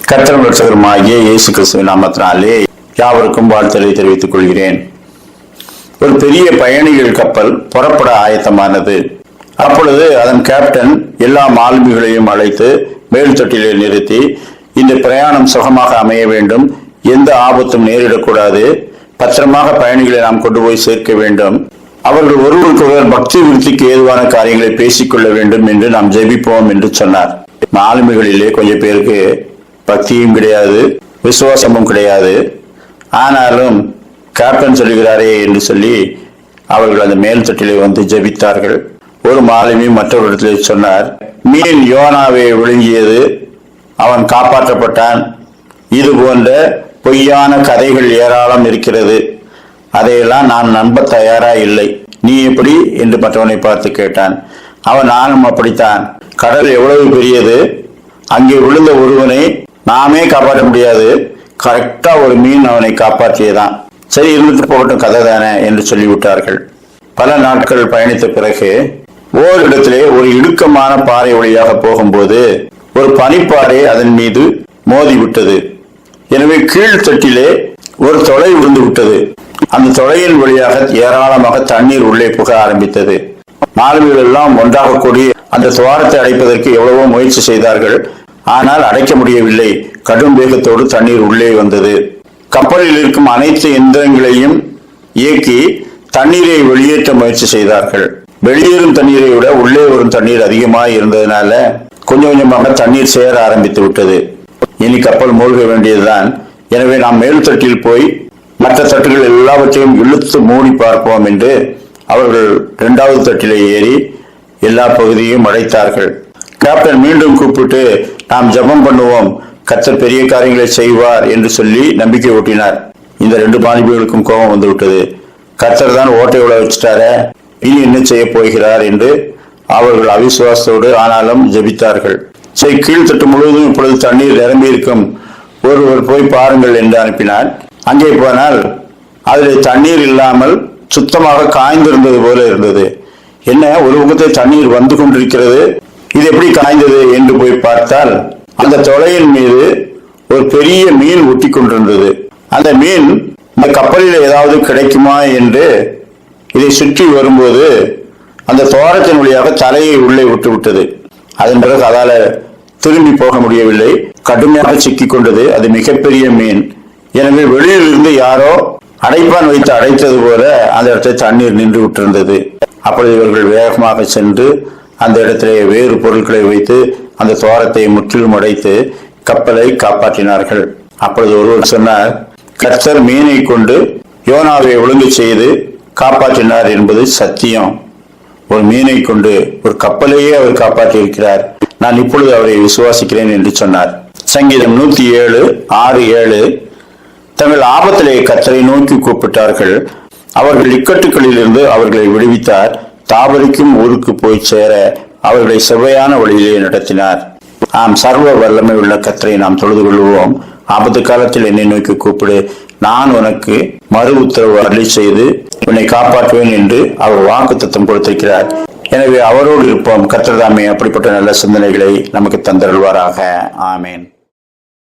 கர்த்தரும் இரட்சகருமாகிய இயேசு கிறிஸ்துவின் நாமத்தினாலே யாவருக்கும் வாழ்த்துக்களை தெரிவித்துக் கொள்கிறேன். ஒரு பெரிய பயணிகள் கப்பல் புறப்பட ஆயத்தமானது. அப்பொழுது அதன் கேப்டன் எல்லா மாலுமிகளையும் அழைத்து மேல் தொட்டிலே நிறுத்தி, இந்த பிரயாணம் சுகமாக அமைய வேண்டும், எந்த ஆபத்தும் நேரிடக்கூடாது, பத்திரமாக பயணிகளை நாம் கொண்டு போய் சேர்க்க வேண்டும், அவர்கள் ஒருவருக்கொருவர் பக்தி விருத்திக்கு ஏதுவான காரியங்களை பேசிக்கொள்ள வேண்டும் என்று நாம் ஜெபிப்போம் என்று சொன்னார். மாலுமிகளிலே கொஞ்சம் பேருக்கு பக்தியும் கிடையாது, விசுவாசமும் கிடையாது. ஆனாலும் கேப்டன் சொல்லுகிறாரே என்று சொல்லி அவர்கள் அந்த மேல் தட்டிலே வந்து ஜெபித்தார்கள். ஒரு மாலுமி மற்றவரிடத்திலே சொன்னார், மீன் யோனாவை விழுங்கியது, அவன் காப்பாற்றப்பட்டான், இது போன்ற பொய்யான கதைகள் ஏராளம் இருக்கிறது, அதையெல்லாம் நான் நம்ப தயாரா இல்லை, நீ எப்படி என்று மற்றவனை பார்த்து கேட்டான். அவன், நானும் அப்படித்தான், கடல் எவ்வளவு பெரியது, அங்கே விழுந்த ஒருவனை நாமே காப்பாற்ற முடியாது, கரெக்டா ஒரு மீன் அவனை காப்பாற்றியதான், சரி இருந்துட்டு போகட்டும், கதை தானே என்று சொல்லிவிட்டார்கள். பல நாட்கள் பயணித்த பிறகு ஓரிடத்திலே ஒரு இடுக்கமான பாறை வழியாக போகும்போது ஒரு பனிப்பாறை அதன் மீது மோதி விட்டது. எனவே கீழ்த்தட்டிலே ஒரு தொலை விழுந்து விட்டது. அந்த தொலையின் வழியாக ஏராளமாக தண்ணீர் உள்ளே புக ஆரம்பித்தது. மாலுமிகள் எல்லாம் ஒன்றாக கூடி அந்த துவாரத்தை அடைப்பதற்கு எவ்வளவோ முயற்சி செய்தார்கள். ஆனால் அடைக்க முடியவில்லை. கடும் வேகத்தோடு தண்ணீர் உள்ளே வந்தது. கப்பலில் இருக்கும் அனைத்து எந்திரங்களையும் இயக்கி தண்ணீரை வெளியேற்ற முயற்சி செய்தார்கள். வெளியேறும் தண்ணீரை விட உள்ளே வரும் தண்ணீர் அதிகமாக இருந்ததுனால கொஞ்சம் கொஞ்சமாக தண்ணீர் சேர ஆரம்பித்து விட்டது. இனி கப்பல் மூழ்க வேண்டியதுதான். எனவே நாம் மேல் தட்டில் போய் மற்ற தட்டுகள் எல்லாவற்றையும் இழுத்து மூடி பார்ப்போம் என்று அவர்கள் 2வது தட்டிலே ஏறி எல்லா பகுதியையும் அடைத்தார்கள். கேப்டன் மீண்டும் கூப்பிட்டு, நாம் ஜெபம் பண்ணுவோம், கர்த்தர் பெரிய காரியங்களை செய்வார் என்று சொல்லி நம்பிக்கை ஊட்டினார். இந்த 2 மாலுமிகளுக்கும் கோபம் வந்து விட்டது. கர்த்தர் தான் ஓட்டை உள்ள வச்சுட்டார, இனி என்ன செய்ய போகிறார் என்று அவர்கள் அவிசுவாசத்தோடு ஆனாலும் ஜெபித்தார்கள். சரி, கீழ்த்தட்டு முழுவதும் இப்பொழுது தண்ணீர் நிரம்பி இருக்கும், ஒருவர் போய் பாருங்கள் என்று அனுப்பினார். அங்கே போனால் அதில் தண்ணீர் இல்லாமல் சுத்தமாக காய்ந்திருந்தது போல இருந்தது. என்ன, ஒரு முகத்தை தண்ணீர் வந்து கொண்டிருக்கிறது, இது எப்படி காய்ந்தது என்று போய் பார்த்தால் அந்த தொலையின் மீது ஒரு பெரிய மீன் ஒட்டி கொண்டிருந்தது. அந்த மீன் இந்த கப்பலில் ஏதாவது கிடைக்குமா என்று இதை சுற்றி வரும்போது அந்த துவாரத்தின் வழியாக தலையை உள்ளே விட்டு விட்டது. அதன் பிறகு அதால திரும்பி போக முடியவில்லை, கடுமையாக சிக்கி கொண்டது. அது மிகப்பெரிய மீன். எனவே வெளியில் இருந்து யாரோ அடைப்பான் வைத்து அடைத்தது போல அந்த இடத்துல தண்ணீர் நின்று விட்டிருந்தது. அப்பொழுது இவர்கள் வேகமாக சென்று அந்த இடத்திலே வேறு பொருட்களை வைத்து அந்த துவாரத்தை முற்றிலும் அடைத்து கப்பலை காப்பாற்றினார்கள். அப்பொழுது ஒருவர் சொன்னார், கர்த்தர் மீனை கொண்டு யோனாவை ஒழுங்கு செய்து காப்பாற்றினார் என்பது சத்தியம். ஒரு மீனை கொண்டு ஒரு கப்பலையே அவர் காப்பாற்றி இருக்கிறார், நான் இப்பொழுது அவரை விசுவாசிக்கிறேன் என்று சொன்னார். சங்கீதம் 107:6-7. தங்கள் ஆபத்திலே கர்த்தரை நோக்கி கூப்பிட்டார்கள், அவர்கள் இக்கட்டுகளில் இருந்து அவர்களை விடுவித்தார், தாபரிக்கும் ஊருக்கு போய் சேர அவர்களை செவ்வையான வழியிலே நடத்தினார். ஆம், சர்வ வல்லமை உள்ள கர்த்தரை நாம் தொழுது கொள்வோம். ஆபத்து காலத்தில் என்னை நோக்கி கூப்பிடு, நான் உனக்கு மறு உத்தரவு அருளி செய்து உன்னை காப்பாற்றுவேன் என்று அவர் வாக்குத்தத்தம் கொடுத்திருக்கிறார். எனவே அவரோடு இருப்போம். கர்த்தர் தாமே அப்படிப்பட்ட நல்ல சிந்தனைகளை நமக்கு தந்தருள்வாராக. ஆமேன்.